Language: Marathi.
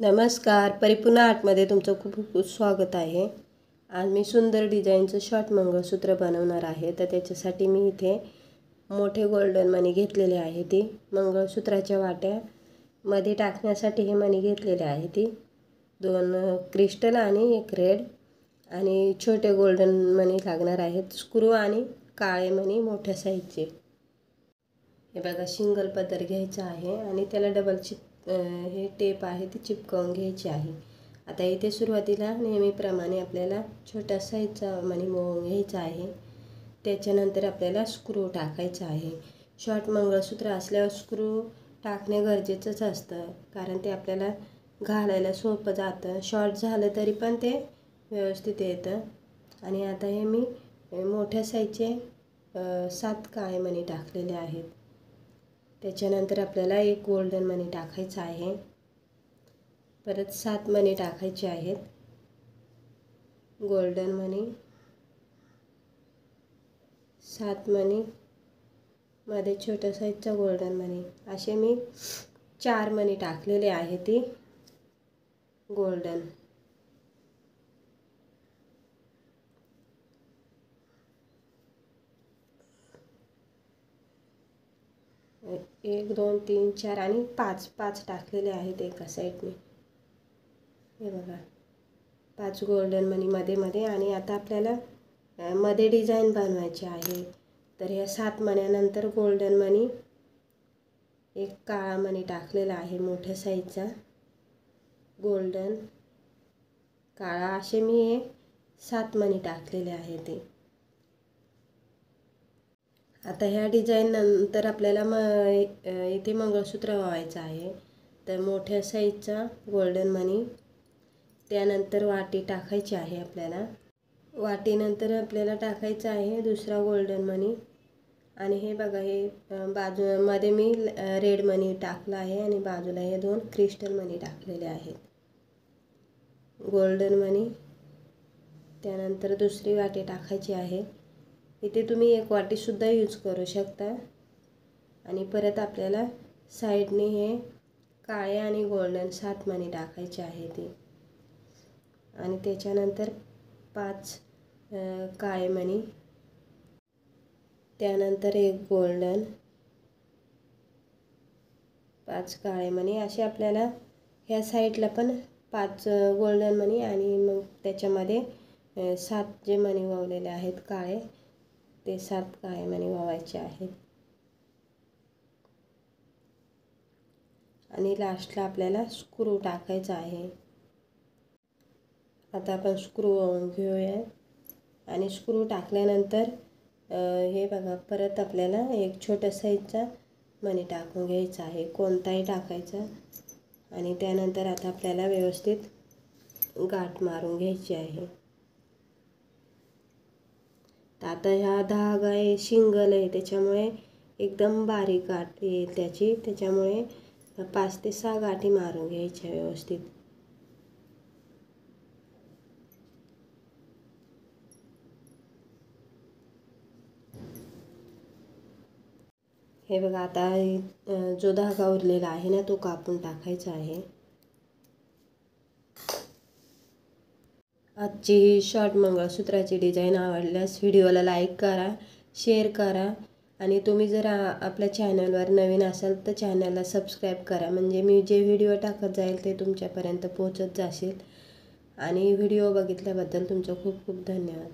नमस्कार, परिपूर्ण आर्टमध्ये तुमचं खूप खूप स्वागत आहे। आज मी सुंदर डिझाईनचं शॉर्ट मंगळसूत्र बनवणार आहे। तर त्याच्यासाठी मी इथे मोठे गोल्डन मणी घेतलेले आहे। ती मंगळसूत्राच्या वाट्यामध्ये टाकण्यासाठी हे मणी घेतलेले आहे। ती 2 क्रिस्टल आणि 1 रेड आणि छोटे गोल्डन मणी लागणार आहेत। स्क्रू आणि काळे मणी मोठ्या साईजचे। हे बघा, सिंगल पदर घ्यायचा आहे आणि त्याला डबल हे टेप आहे ती चिपकवून घ्यायची आहे। आता इथे सुरुवातीला नेहमीप्रमाणे आपल्याला छोट्या साईजचा मणी मोडून घ्यायचा आहे। त्याच्यानंतर आपल्याला स्क्रू टाकायचा आहे। शॉर्ट मंगळसूत्र असल्यावर स्क्रू टाकणे गरजेचंच असतं, कारण ते आपल्याला घालायला सोपं जातं। शॉर्ट झालं तरी पण ते व्यवस्थित येतं। आणि आता हे मी मोठ्या साईजचे 7 काळे मणी टाकलेले आहेत। त्याच्यानंतर आपल्याला 1 गोल्डन मणी टाकायचा आहे। परत 7 मणी टाकायचे आहेत। गोल्डन मणी 7 मणी मध्ये छोट्या साईजचा गोल्डन मणी, असे मी 4 मणी टाकलेले आहे ती गोल्डन। एक 2 3 4 आणि 5 टाकलेले आहेत एका साईडने। हे बघा, 5 गोल्डन मणी मध्ये आणि आता आपल्याला मध्ये डिझाईन बनवायची आहे। तर या 7 मण्यानंतर गोल्डन मणी, 1 काळा मणी टाकलेला आहे मोठ्या साईजचा, गोल्डन, काळा, असे मी हे 7 मणी टाकलेले आहे ते। आता ह्या डिझाईन नंतर आपल्याला इथे मंगळसूत्र वावायचं आहे। तर मोठ्या साईजचा गोल्डन मणी, त्यानंतर वाटी टाकायची आहे आपल्याला। वाटीनंतर आपल्याला टाकायचा आहे दुसरा गोल्डन मणी। आणि हे बघा, हे मध्ये मी रेड मणी टाकला आहे आणि बाजूला हे 2 क्रिस्टल मणी टाकलेले आहेत। गोल्डन मणी, त्यानंतर दुसरी वाटी टाकायची आहे। इथे तुम्ही 1 वाटीसुद्धा यूज करू शकता। आणि परत आपल्याला साईडने हे काळे आणि गोल्डन 7 मणी टाकायचे आहे ते। आणि त्याच्यानंतर 5 काळे मणी, त्यानंतर 1 गोल्डन, 5 काळे मणी, असे आपल्याला ह्या साईडला पण 5 गोल्डन मणी आणि मग त्याच्यामध्ये 7 जे मणी वावलेले आहेत काळे, ते 7 काळे मणी वावायचे आहेत। आणि लास्टला आपल्याला स्क्रू टाकायचा आहे। आता आपण स्क्रू वावून घेऊया। आणि स्क्रू टाकल्यानंतर हे बघा, परत आपल्याला 1 छोट्या साईजचा मणी टाकून घ्यायचा आहे, कोणताही टाकायचा। आणि त्यानंतर आता आपल्याला व्यवस्थित गाठ मारून घ्यायची आहे। तर आता ह्या धागा आहे सिंगल आहे, त्याच्यामुळे एकदम बारीक गाठ येईल त्याची, त्याच्यामुळे 5 ते 6 गाठी मारून घ्यायच्या व्यवस्थित। हे बघा, आता जो धागा उरलेला आहे ना, तो कापून टाकायचा आहे। आजची ही शॉर्ट मंगळसूत्राची डिझाईन आवडल्यास व्हिडिओला लाईक करा, शेअर करा। आणि तुम्ही जर आपल्या चॅनलवर नवीन असाल तर चॅनलला सबस्क्राईब करा, म्हणजे मी जे व्हिडिओ टाकत जाईल ते तुमच्यापर्यंत पोहोचत जातील। आणि व्हिडिओ बघितल्याबद्दल तुमचं खूप खूप धन्यवाद।